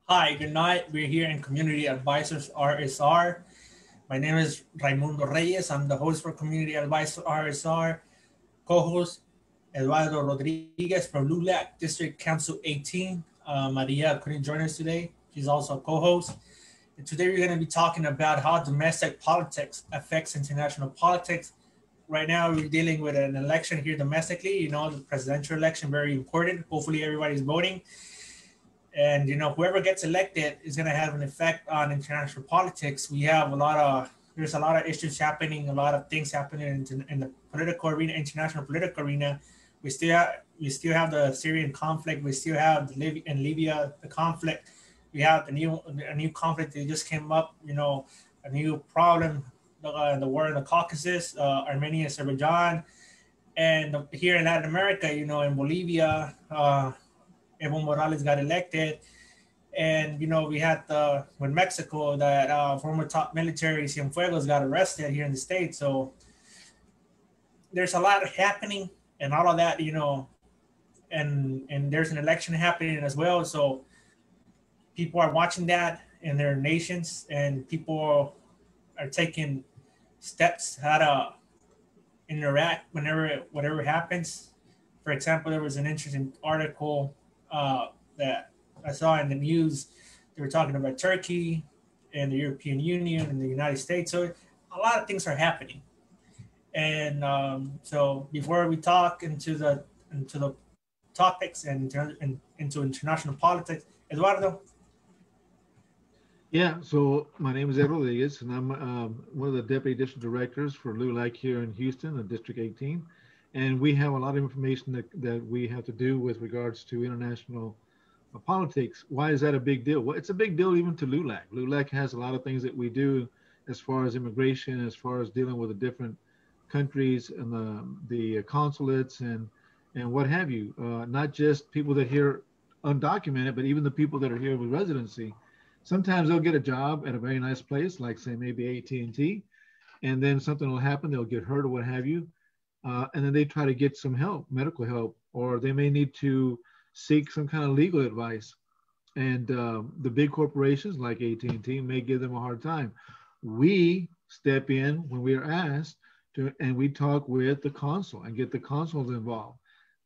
Hi, good night. We're here in Community Advisors RSR. My name is Raimundo Reyes. I'm the host for Community Advisors RSR, co-host Eduardo Rodriguez from LULAC District Council 18. Maria couldn't join us today. She's also a co-host. And today we're going to be talking about how domestic politics affects international politics. Right now we're dealing with an election here domestically. The presidential election, very important. Hopefully everybody's voting. And whoever gets elected is going to have an effect on international politics. We have a lot of There's a lot of issues happening, a lot of things happening in the political arena, international political arena. We still have the Syrian conflict. We still have in Libya the conflict. We have a new conflict that just came up. A new problem, the war in the Caucasus, Armenia, Azerbaijan, and here in Latin America, in Bolivia. Evo Morales got elected, and we had with Mexico that former top military Cienfuegos got arrested here in the States. So there's a lot happening, and all of that, and there's an election happening as well. So people are watching that in their nations, and people are taking steps how to interact whenever whatever happens. For example, there was an interesting article that I saw in the news. They were talking about Turkey and the European Union and the United States. So a lot of things are happening. And so before we talk into the topics and into international politics, Eduardo. Yeah, so my name is Ed Rodriguez, and I'm one of the deputy district directors for LULAC here in Houston, District 18. And we have a lot of information that we have to do with regards to international politics. Why is that a big deal? Well, it's a big deal even to LULAC. LULAC has a lot of things that we do as far as immigration, as far as dealing with the different countries and the consulates and what have you. Not just people that are here undocumented, but even the people that are here with residency. Sometimes they'll get a job at a very nice place, like say maybe AT&T, and then something will happen. They'll get hurt or what have you, and then they try to get some help, medical help, or they may need to seek some kind of legal advice. And the big corporations like AT&T may give them a hard time. We step in when we are asked to, and we talk with the consul and get the consuls involved.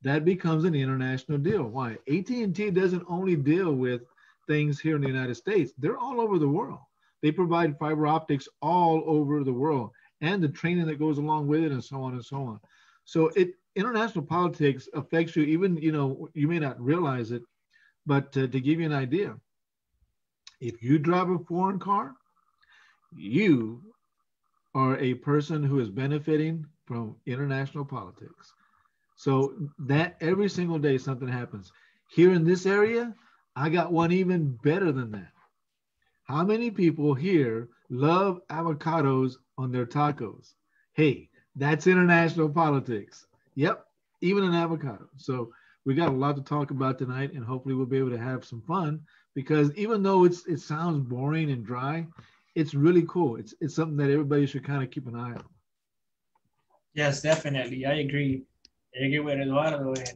That becomes an international deal. Why? AT&T doesn't only deal with things here in the United States. They're all over the world. They provide fiber optics all over the world and the training that goes along with it and so on and so on. So international politics affects you even, you may not realize it, but to give you an idea, if you drive a foreign car, you are a person who is benefiting from international politics. So that every single day something happens. Here in this area, I got one even better than that. How many people here love avocados on their tacos? Hey, that's international politics. Yep, even an avocado. So we got a lot to talk about tonight, and hopefully we'll be able to have some fun because even though it sounds boring and dry, it's really cool. It's something that everybody should kind of keep an eye on. Yes, definitely. I agree. I agree with Eduardo. And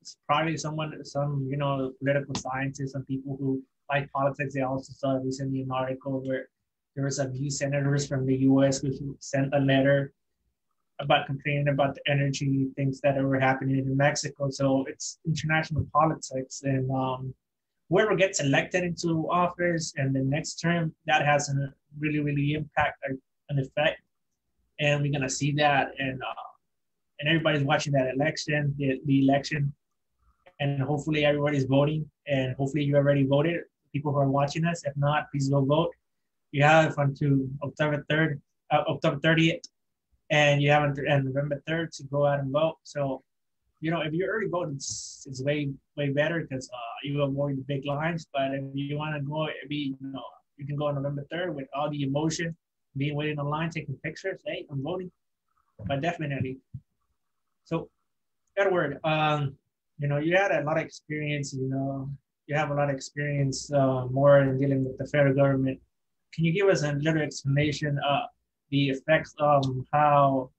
it's probably some political scientists and people who like politics. They also saw recently an article where there was a few senators from the U.S. who sent a letter about complaining about the energy things that were happening in Mexico. So it's international politics, and whoever gets elected into office and the next term, that has a really, really impact, an effect, and we're gonna see that, and everybody's watching that election, the election, and hopefully everybody's voting, and hopefully you already voted. People who are watching us, if not, please go vote. You have until October 30th, and you have until November 3rd to go out and vote. So, if you already voted, it's way better because you avoid the big lines. But if you want to go, you can go on November 3rd with all the emotion, being waiting online, taking pictures. Hey, I'm voting, but definitely. So, Edward, you had a lot of experience. You have a lot of experience more in dealing with the federal government. Can you give us a little explanation of the effects of how,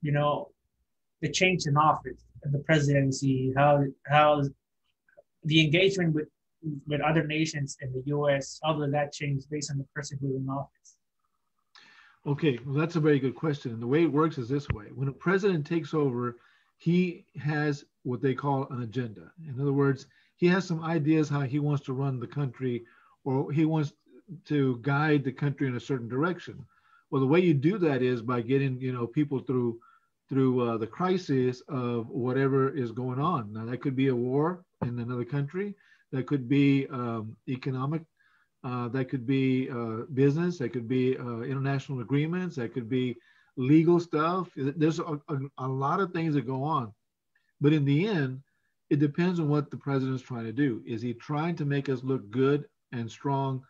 the change in office, the presidency, how the engagement with with other nations in the U.S.? How will that change based on the person who's in office? Okay, well, that's a very good question. And the way it works is this way. When a president takes over, he has what they call an agenda. In other words, he has some ideas how he wants to run the country, or he wants to guide the country in a certain direction. Well, the way you do that is by getting, people through the crisis of whatever is going on. Now, that could be a war in another country. That could be economic, that could be business, that could be international agreements, that could be legal stuff. There's a lot of things that go on. But in the end, it depends on what the president's trying to do. Is he trying to make us look good and strong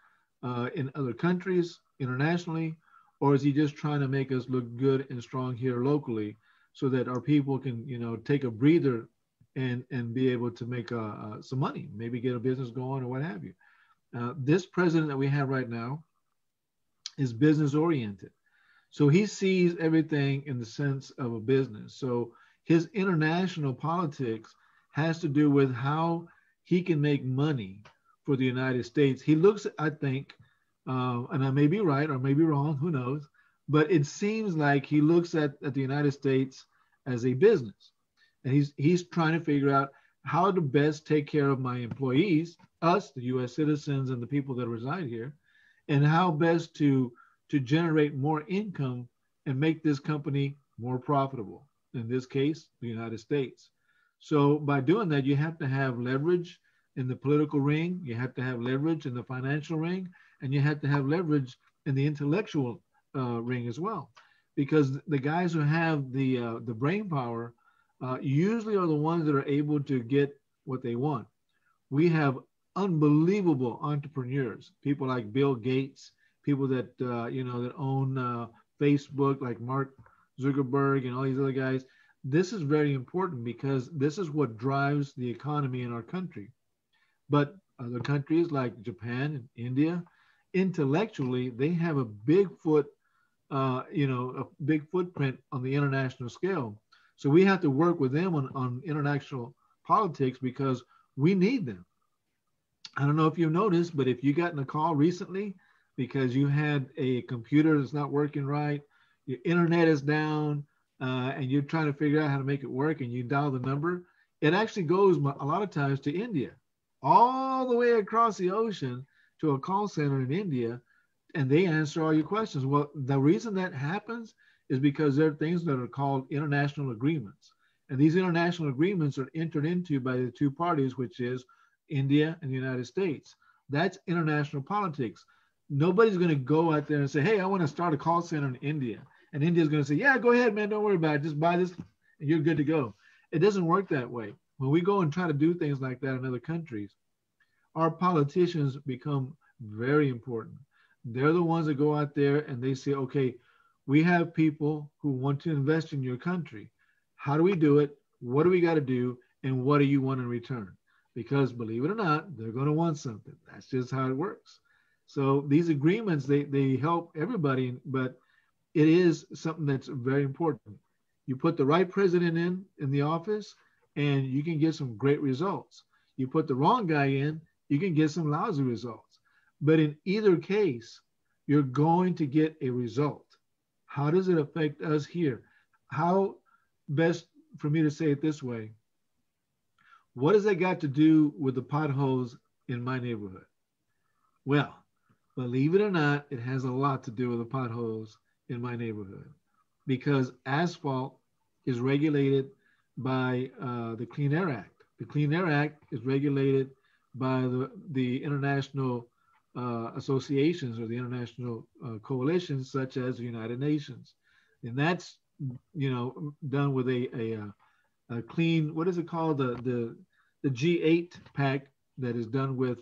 in other countries, internationally, or is he just trying to make us look good and strong here locally so that our people can, take a breather and be able to make some money, maybe get a business going or what have you. This president that we have right now is business oriented. So he sees everything in the sense of a business. So his international politics has to do with how he can make money for the United States. He looks, I think, and I may be right or may be wrong, who knows, but it seems like he looks at the United States as a business. And he's trying to figure out how to best take care of my employees, us, the US citizens and the people that reside here, and how best to generate more income and make this company more profitable. In this case, the United States. So by doing that, you have to have leverage in the political ring, you have to have leverage in the financial ring, and you have to have leverage in the intellectual ring as well. Because the guys who have the brain power usually are the ones that are able to get what they want. We have unbelievable entrepreneurs, people like Bill Gates, people that that own Facebook, like Mark Zuckerberg and all these other guys. This is very important because this is what drives the economy in our country. But other countries like Japan and India, intellectually, they have a big a big footprint on the international scale. So we have to work with them on international politics because we need them. I don't know if you've noticed, but if you got in a call recently because you had a computer that's not working right, your internet is down, and you're trying to figure out how to make it work, and you dial the number, it actually goes a lot of times to India, all the way across the ocean to a call center in India, and they answer all your questions. Well, the reason that happens is because there are things that are called international agreements. And these international agreements are entered into by the two parties, which is India and the United States. That's international politics. Nobody's going to go out there and say, hey, I want to start a call center in India. And India's going to say, yeah, go ahead, man. Don't worry about it. Just buy this and you're good to go. It doesn't work that way. When we go and try to do things like that in other countries, our politicians become very important. They're the ones that go out there and they say, okay, we have people who want to invest in your country. How do we do it? What do we got to do? And what do you want in return? Because believe it or not, they're going to want something. That's just how it works. So these agreements, they help everybody, but it is something that's very important. You put the right president in the office and you can get some great results. You put the wrong guy in, you can get some lousy results. But in either case, you're going to get a result. How does it affect us here? How best for me to say it this way? What has that got to do with the potholes in my neighborhood? Well, believe it or not, it has a lot to do with the potholes in my neighborhood because asphalt is regulated by the Clean Air Act. The Clean Air Act is regulated by the international associations or the international coalitions such as the United Nations. And that's, done with a clean, what is it called? The G8 pack that is done with,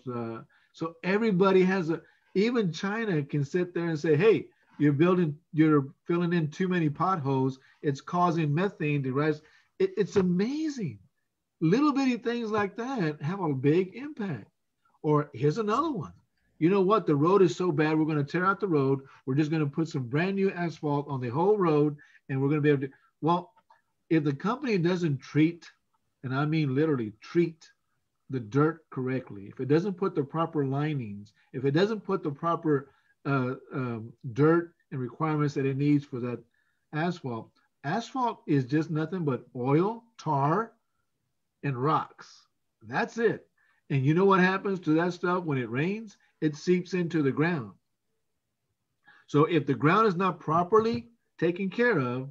so everybody has even China can sit there and say, hey, you're filling in too many potholes. It's causing methane to rise. It's amazing. Little bitty things like that have a big impact. Or here's another one. You know what? The road is so bad, we're going to tear out the road. We're just going to put some brand new asphalt on the whole road, and we're going to be able to. Well, if the company doesn't treat, and I mean literally treat, the dirt correctly, if it doesn't put the proper linings, if it doesn't put the proper dirt and requirements that it needs for that asphalt, asphalt is just nothing but oil, tar, and rocks. That's it. And you know what happens to that stuff when it rains? It seeps into the ground. So if the ground is not properly taken care of,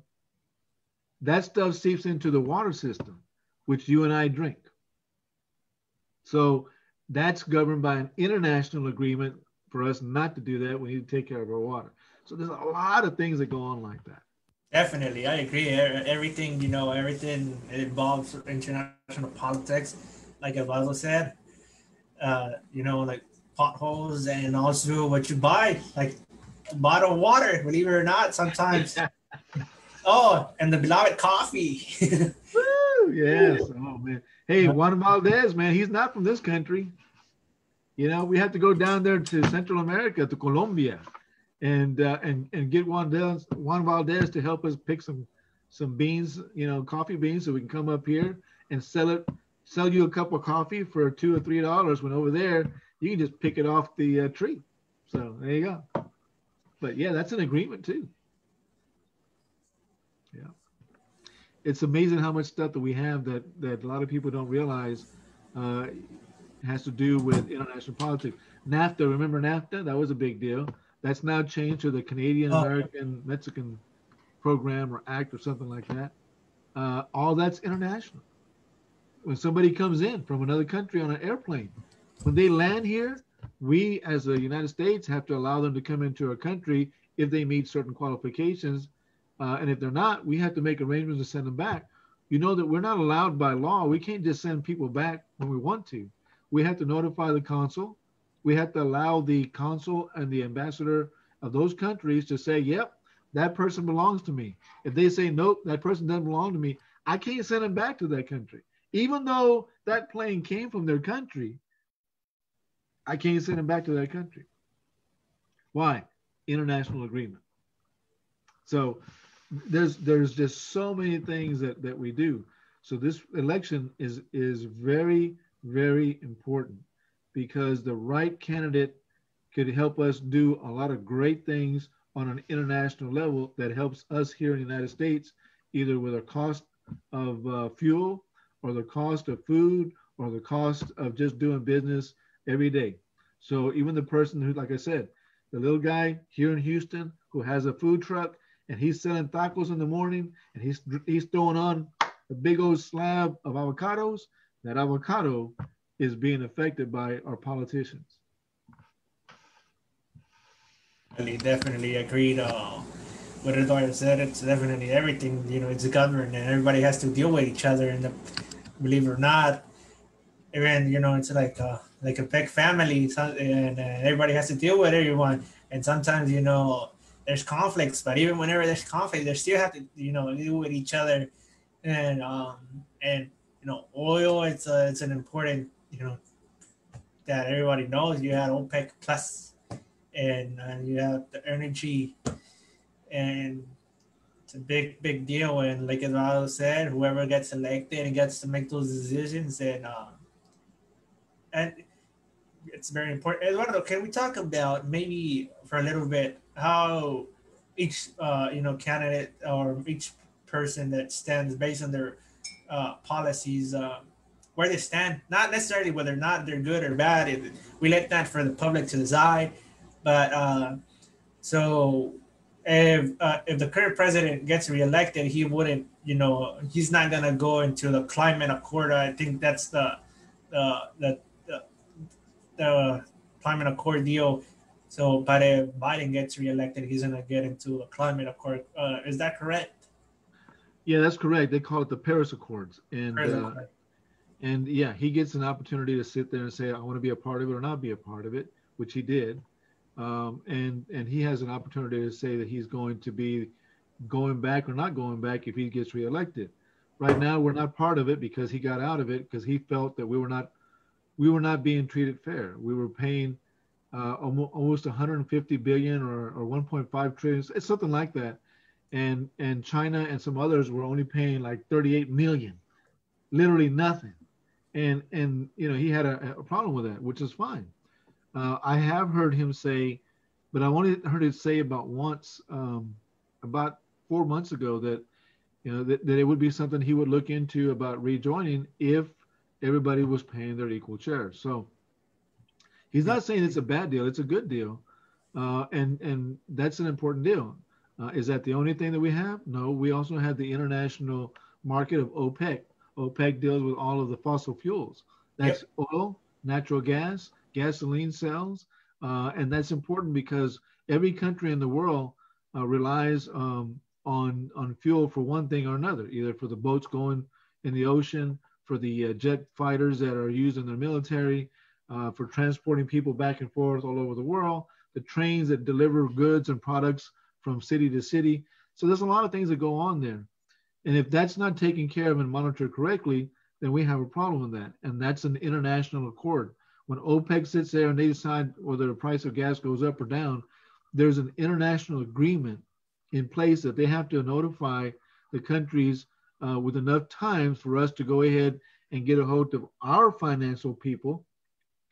that stuff seeps into the water system, which you and I drink. So that's governed by an international agreement for us not to do that. We need to take care of our water. So there's a lot of things that go on like that. Definitely, I agree. Everything, everything involves international politics, like Eduardo said. Like potholes and also what you buy, like bottled water, believe it or not, sometimes. Oh, and the beloved coffee. Woo, yes. Oh man. Hey, Juan Valdez, man, he's not from this country. We have to go down there to Central America, to Colombia, and get Juan Valdez to help us pick some beans, coffee beans, so we can come up here and sell you a cup of coffee for $2 or $3. When over there, you can just pick it off the tree. So there you go. But yeah, that's an agreement too. Yeah, it's amazing how much stuff that we have that a lot of people don't realize uh, has to do with international politics. Nafta, remember Nafta? That was a big deal. That's now changed to the Canadian Oh, American Mexican Program or Act or something like that. All that's international. When somebody comes in from another country on an airplane, when they land here, we as the United States have to allow them to come into our country if they meet certain qualifications. And if they're not, we have to make arrangements to send them back. You know that we're not allowed by law. We can't just send people back when we want to. We have to notify the consul. We have to allow the consul and the ambassador of those countries to say, yep, that person belongs to me. If they say, nope, that person doesn't belong to me, I can't send them back to that country. Even though that plane came from their country, I can't send them back to that country. Why? International agreement. So there's just so many things that we do. So this election is very, very important because the right candidate could help us do a lot of great things on an international level that helps us here in the United States, either with the cost of fuel or the cost of food or the cost of just doing business every day. So even the person who, like I said, the little guy here in Houston who has a food truck and he's selling tacos in the morning and he's throwing on a big old slab of avocados, that avocado is being affected by our politicians. definitely agreed. What Eduardo said, it's definitely everything. It's a government, and everybody has to deal with each other. And believe it or not, even it's like a big family, and everybody has to deal with everyone. And sometimes there's conflicts, but even whenever there's conflict, they still have to deal with each other. And oil, it's an important that everybody knows. You had OPEC plus, and you have the energy, and it's a big deal. And like Eduardo said, whoever gets elected and gets to make those decisions, and it's very important. Eduardo, can we talk about maybe for a little bit how each candidate or each person that stands based on their policies, where they stand, not necessarily whether or not they're good or bad. We let that for the public to decide. But so if the current president gets reelected, he wouldn't, he's not gonna go into the climate accord. I think that's the climate accord deal. So, but if Biden gets reelected, he's gonna get into a climate accord. Is that correct? Yeah, that's correct. They call it the Paris Accords, Paris Accord. and yeah, he gets an opportunity to sit there and say, I want to be a part of it or not be a part of it, which he did. And he has an opportunity to say that he's going to be going back or not going back if he gets reelected. Right now, we're not part of it because he got out of it because he felt that we were not being treated fair. We were paying almost 150 billion or 1.5 trillion. It's something like that. And China and some others were only paying like 38 million, literally nothing. and he had a problem with that, which is fine. I have heard him say, but I only heard it say about once, about 4 months ago, that that it would be something he would look into about rejoining if everybody was paying their equal share. So he's Yeah. not saying it's a bad deal; it's a good deal, and that's an important deal. Is that the only thing that we have? No, we also have the international market of OPEC. OPEC deals with all of the fossil fuels. That's Yep. oil, natural gas, gasoline cells, and that's important because every country in the world relies on fuel for one thing or another, either for the boats going in the ocean, for the jet fighters that are used in their military, for transporting people back and forth all over the world, the trains that deliver goods and products from city to city. So there's a lot of things that go on there. And if that's not taken care of and monitored correctly, then we have a problem with that. And that's an international accord. When OPEC sits there and they decide whether the price of gas goes up or down, there's an international agreement in place that they have to notify the countries with enough time for us to go ahead and get a hold of our financial people,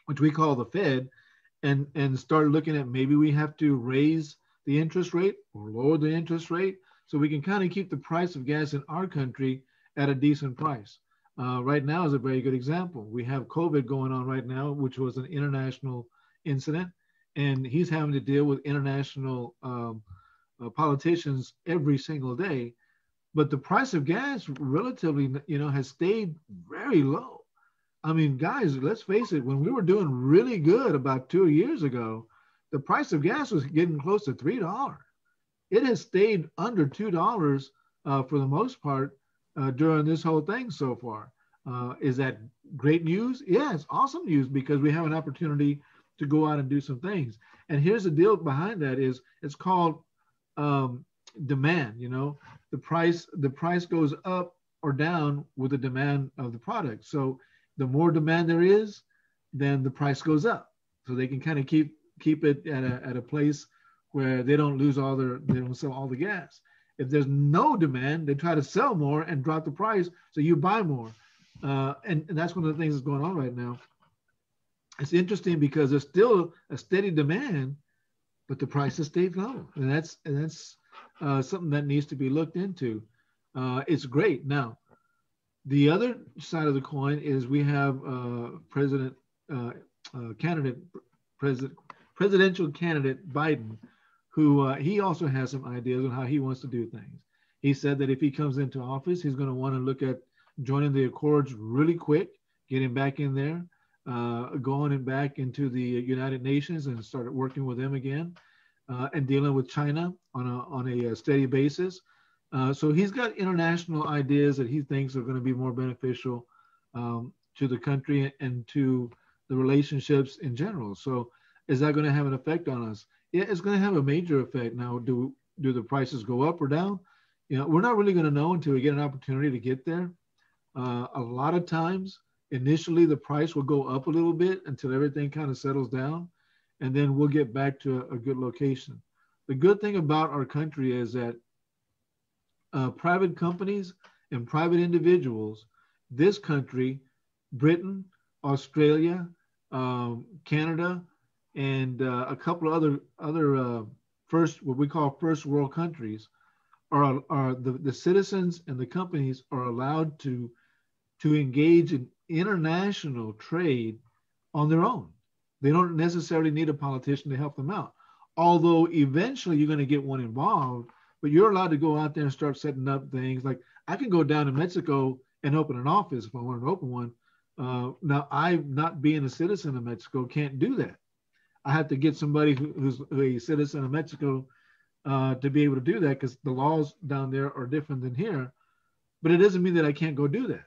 which we call the Fed, and start looking at maybe we have to raise the interest rate or lower the interest rate so we can kind of keep the price of gas in our country at a decent price. Right now is a very good example. We have COVID going on right now, which was an international incident, and he's having to deal with international politicians every single day. But the price of gas relatively, has stayed very low. I mean, guys, let's face it, when we were doing really good about 2 years ago, the price of gas was getting close to $3. It has stayed under $2 for the most part during this whole thing so far. Is that great news? Yeah, it's awesome news because we have an opportunity to go out and do some things. And here's the deal behind that is it's called um, demand. The price goes up or down with the demand of the product. So the more demand there is, then the price goes up. So they can kind of keep it at a place where they don't sell all the gas. If there's no demand, they try to sell more and drop the price so you buy more. And that's one of the things that's going on right now. It's interesting because there's still a steady demand, but the prices stayed low, and that's something that needs to be looked into. It's great. Now, the other side of the coin is we have President candidate President presidential candidate Biden, who he also has some ideas on how he wants to do things. He said that if he comes into office, he's going to want to look at joining the accords really quick, getting back in there, going back into the United Nations and started working with them again, and dealing with China on a steady basis. So he's got international ideas that he thinks are going to be more beneficial to the country and to the relationships in general. So is that going to have an effect on us? Yeah, it's going to have a major effect. Now, do the prices go up or down? We're not really going to know until we get an opportunity to get there. A lot of times, initially, the price will go up a little bit until everything kind of settles down, and then we'll get back to a good location. The good thing about our country is that private companies and private individuals, this country, Britain, Australia, Canada, and a couple of other first what we call first world countries are the citizens and the companies are allowed to engage in international trade on their own. They don't necessarily need a politician to help them out. Although eventually you're going to get one involved, but you're allowed to go out there and start setting up things. Like I can go down to Mexico and open an office if I want to open one. Now, I, not being a citizen of Mexico, can't do that. I have to get somebody who's a citizen of Mexico to be able to do that because the laws down there are different than here. But it doesn't mean that I can't go do that.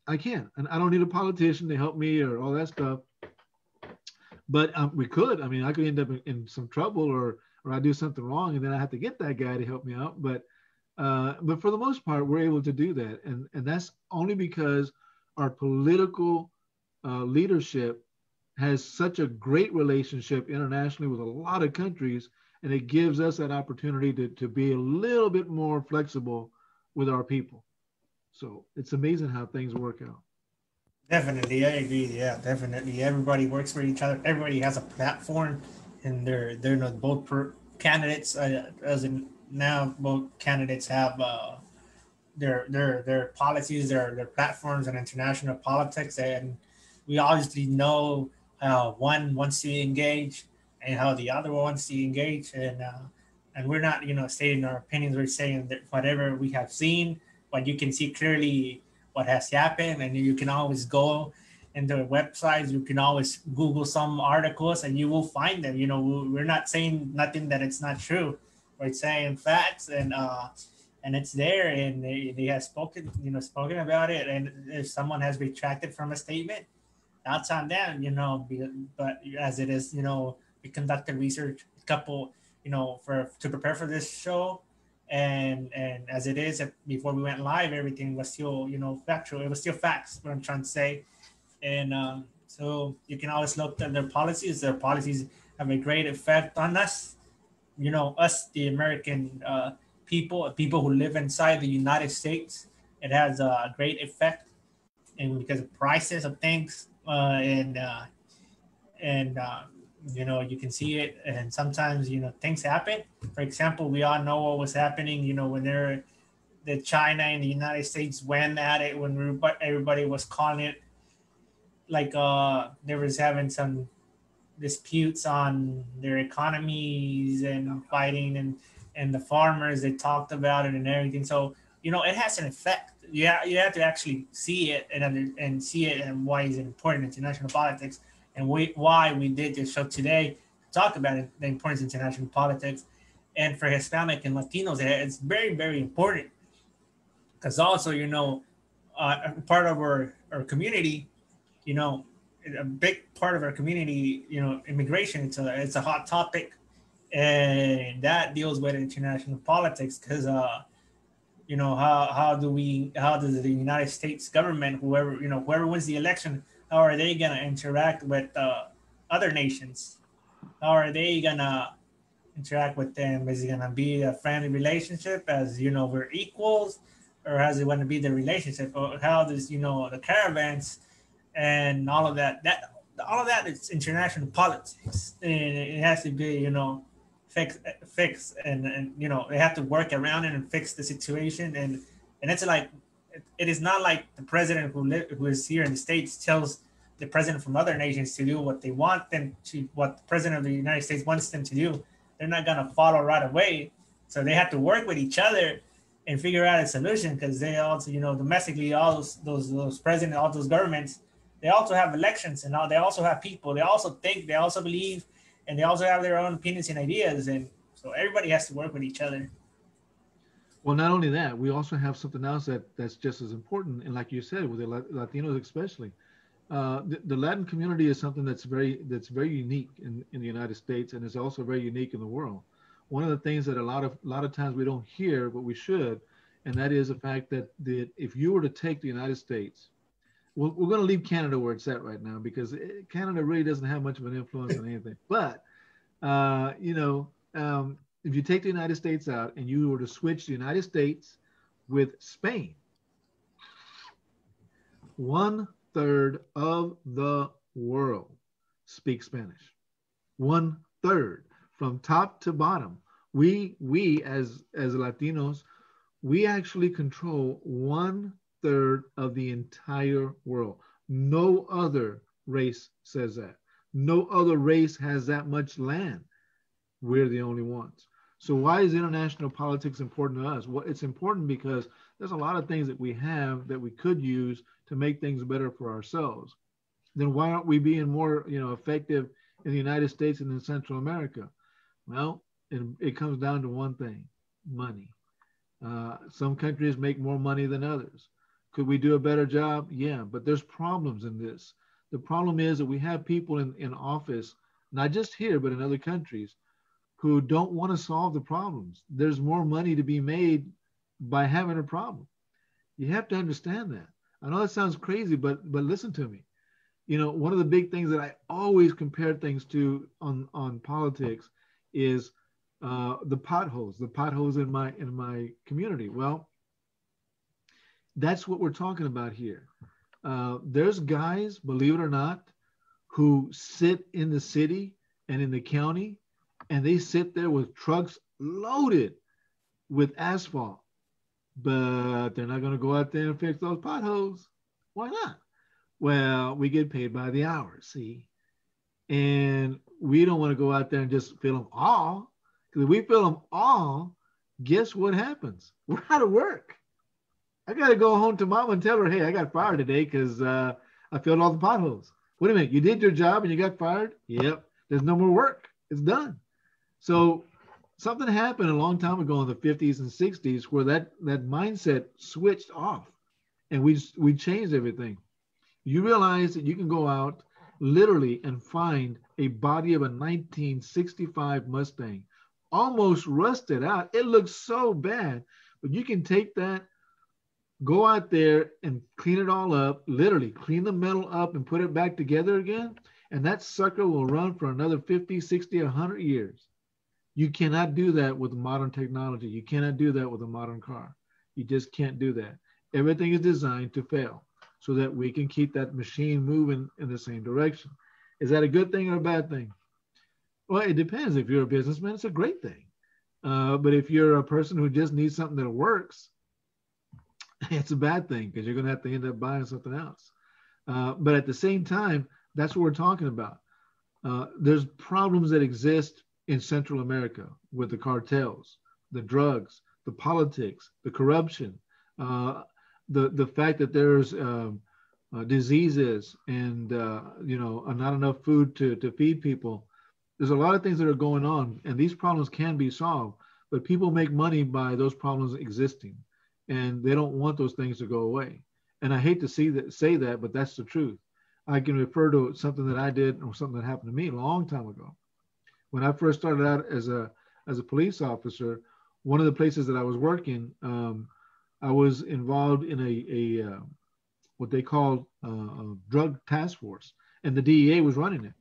I can, and I don't need a politician to help me or all that stuff. But we could. I mean, I could end up in some trouble, or I do something wrong, and then I have to get that guy to help me out. But for the most part, we're able to do that, and that's only because our political leadership has such a great relationship internationally with a lot of countries, and it gives us that opportunity to be a little bit more flexible with our people. So it's amazing how things work out. Definitely, I agree. Yeah, definitely. Everybody works for each other. Everybody has a platform, and they're not both candidates. As in now, both candidates have their policies, their platforms, and international politics, and we obviously know how one wants to engage and how the other wants to engage, and we're not stating our opinions. We're saying that whatever we have seen, but you can see clearly what has happened, and you can always go into the websites. You can always Google some articles, and you will find them. We're not saying nothing that it's not true. We're saying facts, and it's there, and they have spoken about it, and if someone has retracted from a statement, that's on them. But as it is, we conducted research a couple, for to prepare for this show, and as it is, before we went live, everything was still factual. It was still facts, what I'm trying to say. And so you can always look at their policies have a great effect on us, us, the American people who live inside the United States. It has a great effect, and because of prices of things, and you can see it, and sometimes things happen. For example, we all know what was happening, when the China and the United States went at it, when everybody was calling it like they was having some disputes on their economies and fighting, and the farmers, they talked about it and everything. So it has an effect. You have to actually see it and see it, and why is it important in international politics, and why we did this show today to talk about it, the importance of international politics. And for Hispanic and Latinos, it's very, very important, because also part of our community, you know, a big part of our community, immigration, it's a hot topic, and that deals with international politics, because how does the United States government, whoever wins the election, how are they gonna interact with other nations? How are they gonna interact with them? Is it gonna be a friendly relationship, as we're equals, or has it going to be the relationship? Or how does the caravans and all of that? All of that is international politics, and it has to be fix, and they have to work around it and fix the situation, and it's like it is not like the president who is here in the States tells the president from other nations to do what they want them to, what the president of the United States wants them to do. They're not gonna follow right away, so they have to work with each other and figure out a solution, because they also, domestically, all those presidents, all those governments, they also have elections, and they also have people. They also think, they also believe, and they also have their own opinions and ideas, and so everybody has to work with each other. Well, not only that, we also have something else that's just as important, and like you said, with the Latinos especially, the Latin community is something that's very unique in the United States, and is also very unique in the world. One of the things that a lot of times we don't hear, but we should, and that is the fact that if you were to take the United States, we're going to leave Canada where it's at right now, because Canada really doesn't have much of an influence on anything. But if you take the United States out and you were to switch the United States with Spain, 1/3 of the world speaks Spanish. 1/3, from top to bottom. We as Latinos, we actually control 1/3 of the entire world. No other race says that. No other race has that much land. We're the only ones. So why is international politics important to us? Well, it's important because there's a lot of things that we have that we could use to make things better for ourselves. Then why aren't we being more, effective in the United States and in Central America? Well, it comes down to one thing: money. Some countries make more money than others. Could we do a better job? Yeah, but there's problems in this. The problem is that we have people in office, not just here, but in other countries, who don't want to solve the problems. There's more money to be made by having a problem. You have to understand that. I know that sounds crazy, but listen to me. One of the big things that I always compare things to on politics is the potholes in my community. Well, that's what we're talking about here. There's guys, believe it or not, who sit in the city and in the county, and they sit there with trucks loaded with asphalt, but they're not going to go out there and fix those potholes. Why not? Well, we get paid by the hour, see? And we don't want to go out there and just fill them all. Because if we fill them all, guess what happens? We're out of work. I got to go home to mom and tell her, hey, I got fired today because I filled all the potholes. Wait a minute, you did your job and you got fired? Yep, there's no more work. It's done. So something happened a long time ago in the 50s and 60s where that mindset switched off and we changed everything. You realize that you can go out literally and find a body of a 1965 Mustang, almost rusted out. It looks so bad, but you can take that, go out there and clean it all up, literally clean the metal up and put it back together again, and that sucker will run for another 50, 60, 100 years. You cannot do that with modern technology. You cannot do that with a modern car. You just can't do that. Everything is designed to fail so that we can keep that machine moving in the same direction. Is that a good thing or a bad thing? Well, it depends. If you're a businessman, it's a great thing. But if you're a person who just needs something that works, it's a bad thing because you're going to have to end up buying something else. But at the same time, that's what we're talking about. There's problems that exist in Central America with the cartels, the drugs, the politics, the corruption, the fact that there's diseases and not enough food to feed people. There's a lot of things that are going on, and these problems can be solved. But people make money by those problems existing, and they don't want those things to go away. And I hate to say that, but that's the truth. I can refer to something that I did or something that happened to me a long time ago. When I first started out as a police officer, one of the places that I was working, I was involved in a what they called a drug task force, and the DEA was running it,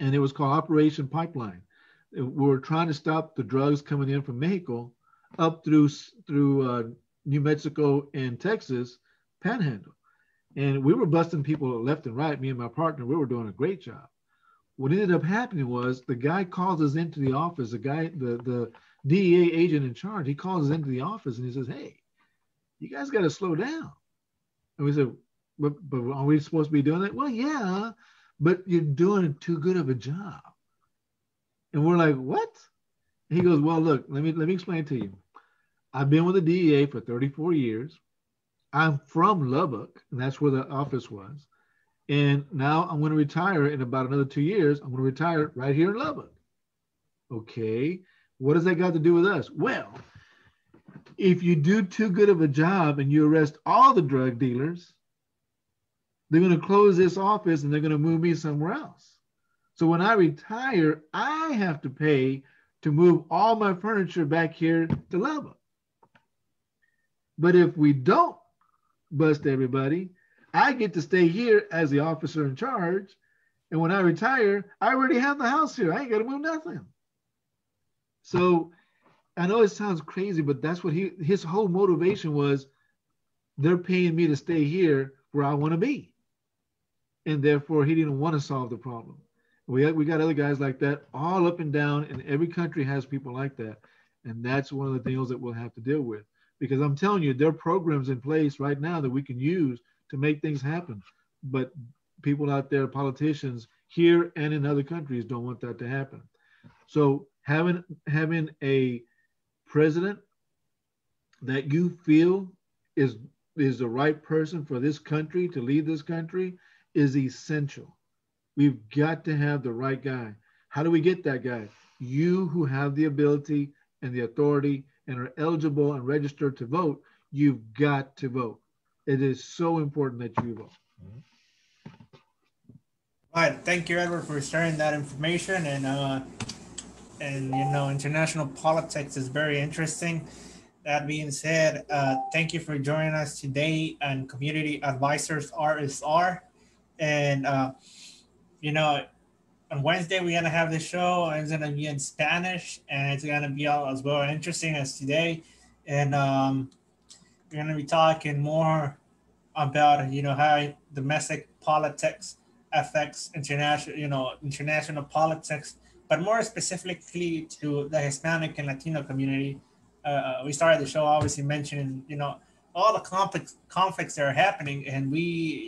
and it was called Operation Pipeline. We were trying to stop the drugs coming in from Mexico up through New Mexico and Texas Panhandle, and we were busting people left and right. Me and my partner, we were doing a great job. What ended up happening was the guy calls us into the office. The DEA agent in charge, he calls us into the office and he says, "Hey, you guys got to slow down." And we said, but are we supposed to be doing that? Well, yeah, but you're doing too good of a job. And we're like, what? And he goes, well, look, let me explain to you. I've been with the DEA for 34 years. I'm from Lubbock, and that's where the office was. And now I'm going to retire in about another 2 years. I'm going to retire right here in Lubbock. Okay, what does that got to do with us? Well, if you do too good of a job and you arrest all the drug dealers, they're going to close this office and they're going to move me somewhere else. So when I retire, I have to pay to move all my furniture back here to Lubbock. But if we don't bust everybody, I get to stay here as the officer in charge. And when I retire, I already have the house here. I ain't got to move nothing. So I know it sounds crazy, but that's what his whole motivation was. They're paying me to stay here where I want to be. And therefore, he didn't want to solve the problem. We got other guys like that all up and down, and every country has people like that. And that's one of the things that we'll have to deal with. Because I'm telling you, there are programs in place right now that we can use to make things happen. But people out there, politicians here and in other countries, don't want that to happen. So having a president that you feel is the right person for this country to lead this country is essential. We've got to have the right guy. How do we get that guy? You who have the ability and the authority and are eligible and registered to vote, you've got to vote. It is so important that you vote. All right, thank you, Edward, for sharing that information. And international politics is very interesting. That being said, thank you for joining us today on Community Advisors RSR. And on Wednesday we're gonna have the show, and it's gonna be in Spanish, and it's gonna be all as well interesting as today. And we're gonna be talking more about how domestic politics affects international politics, but more specifically to the Hispanic and Latino community. We started the show obviously mentioning all the conflicts that are happening, and the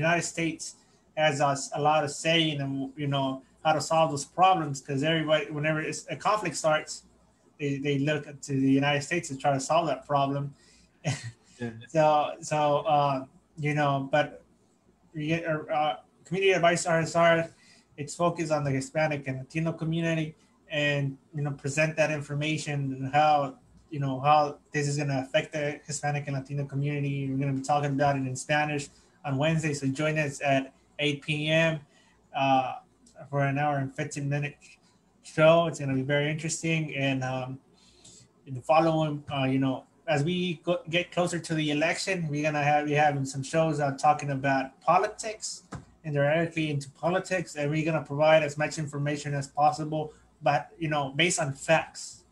United States has us a lot of say in how to solve those problems, because everybody, whenever a conflict starts, they look to the United States to try to solve that problem. Yeah. But community advice RSR, it's focused on the Hispanic and Latino community, and present that information and how this is going to affect the Hispanic and Latino community. We're going to be talking about it in Spanish on Wednesday, so join us at 8 p.m. For an hour and 15-minute show. It's going to be very interesting, and in the following, as we get closer to the election, we're gonna be having some shows talking about politics, and directly into politics, and we're gonna provide as much information as possible, but based on facts.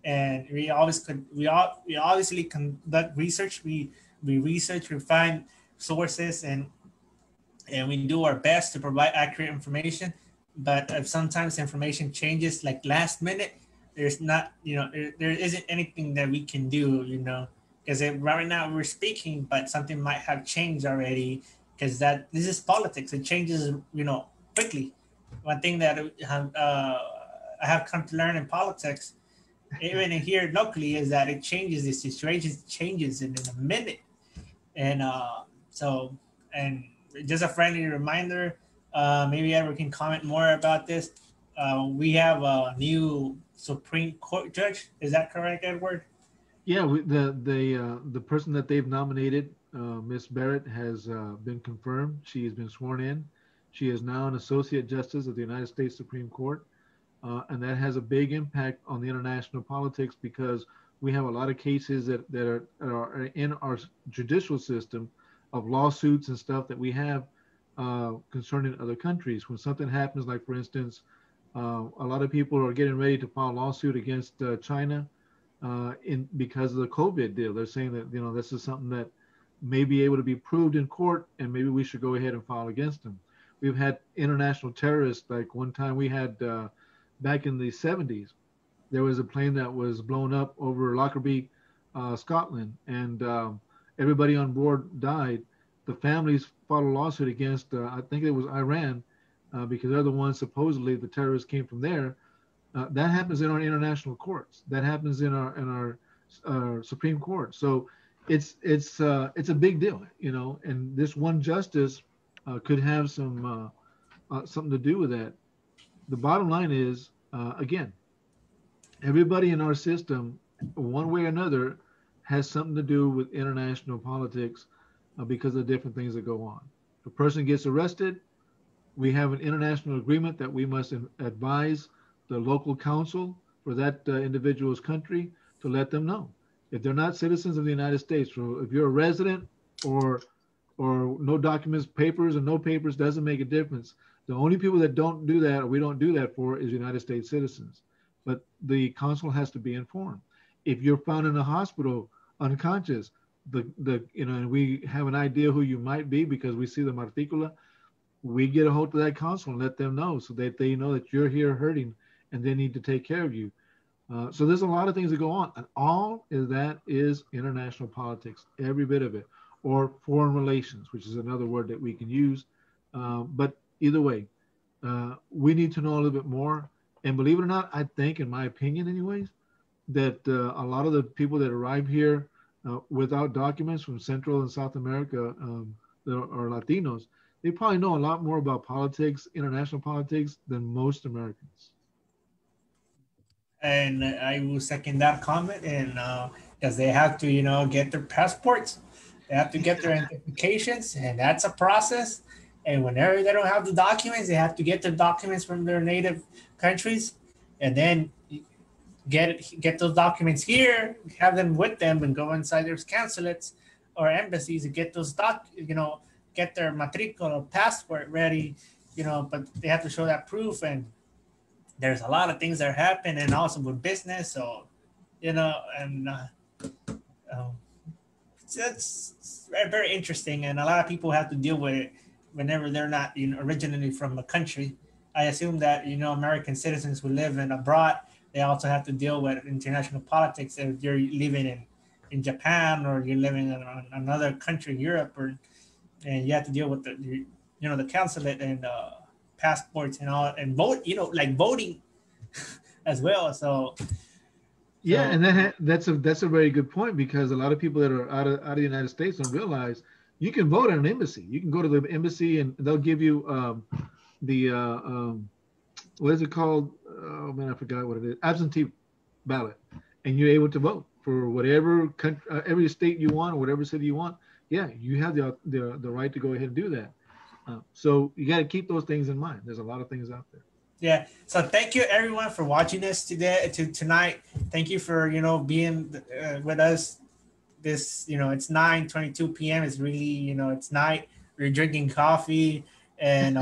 And we obviously conduct research. We research, we find sources, and we do our best to provide accurate information. But if sometimes information changes like last minute, there's not, there isn't anything that we can do, because right now we're speaking, but something might have changed already, because this is politics. It changes, quickly. One thing that I have come to learn in politics, even here locally, is that it changes. The situation changes in a minute. And so, and just a friendly reminder, maybe Edward can comment more about this. We have a new Supreme Court judge. Is that correct, Edward? Yeah, the person that they've nominated, Miss Barrett, has been confirmed. She has been sworn in. She is now an associate justice of the United States Supreme Court, and that has a big impact on the international politics, because we have a lot of cases that are in our judicial system of lawsuits and stuff that we have concerning other countries. When something happens, like for instance, a lot of people are getting ready to file a lawsuit against China in because of the COVID deal. They're saying that this is something that may be able to be proved in court, and maybe we should go ahead and file against them. We've had international terrorists. Like one time we had back in the 70s, there was a plane that was blown up over Lockerbie, Scotland, and everybody on board died. The families filed a lawsuit against, I think it was Iran, because they're the ones, supposedly the terrorists came from there. That happens in our international courts. That happens in our Supreme Court. So it's a big deal, And this one justice could have something to do with that. The bottom line is, again, everybody in our system, one way or another, has something to do with international politics because of different things that go on. If a person gets arrested, we have an international agreement that we must advise the local council for that individual's country to let them know. If they're not citizens of the United States, or if you're a resident or no documents, papers and no papers, doesn't make a difference. The only people that don't do that, or we don't do that for, is United States citizens. But the consul has to be informed. If you're found in a hospital unconscious, and we have an idea who you might be because we see the marticula, we get a hold of that consul and let them know, so that they know that you're here hurting and they need to take care of you. So there's a lot of things that go on, and all of that is international politics, every bit of it, or foreign relations, which is another word that we can use. But either way, we need to know a little bit more. And believe it or not, I think, in my opinion anyways, that a lot of the people that arrive here without documents from Central and South America, that are Latinos, they probably know a lot more about politics, international politics, than most Americans. And I will second that comment. And because they have to, get their passports, they have to get their identifications, and that's a process. And whenever they don't have the documents, they have to get the documents from their native countries, and then get those documents here, have them with them, and go inside their consulates or embassies and get those get their matricula or passport ready, but they have to show that proof. And there's a lot of things that happen, and also with business. So, and That's very interesting, and a lot of people have to deal with it whenever they're not, originally from a country. I assume that American citizens who live in abroad, they also have to deal with international politics if you're living in Japan or you're living in another country, Europe, or and you have to deal with the consulate and passports and all, and vote, like voting as well. Yeah, So and that's a very good point because a lot of people that are out of the United States don't realize you can vote at an embassy. You can go to the embassy and they'll give you the what is it called? Oh man, I forgot what it is. Absentee ballot, and you're able to vote for whatever country, every state you want, or whatever city you want. Yeah, you have the right to go ahead and do that. So you got to keep those things in mind. There's a lot of things out there. yeah, so thank you everyone for watching us tonight. Thank you for being with us. This it's 9:22 p.m. It's really it's night. We're drinking coffee and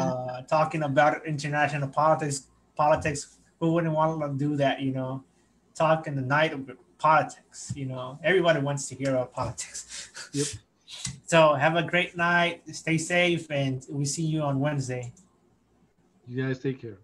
talking about international politics. Who wouldn't want to do that? Talk in the night of politics. Everybody wants to hear about politics. Yep. So have a great night. Stay safe, and we see you on Wednesday. You guys take care.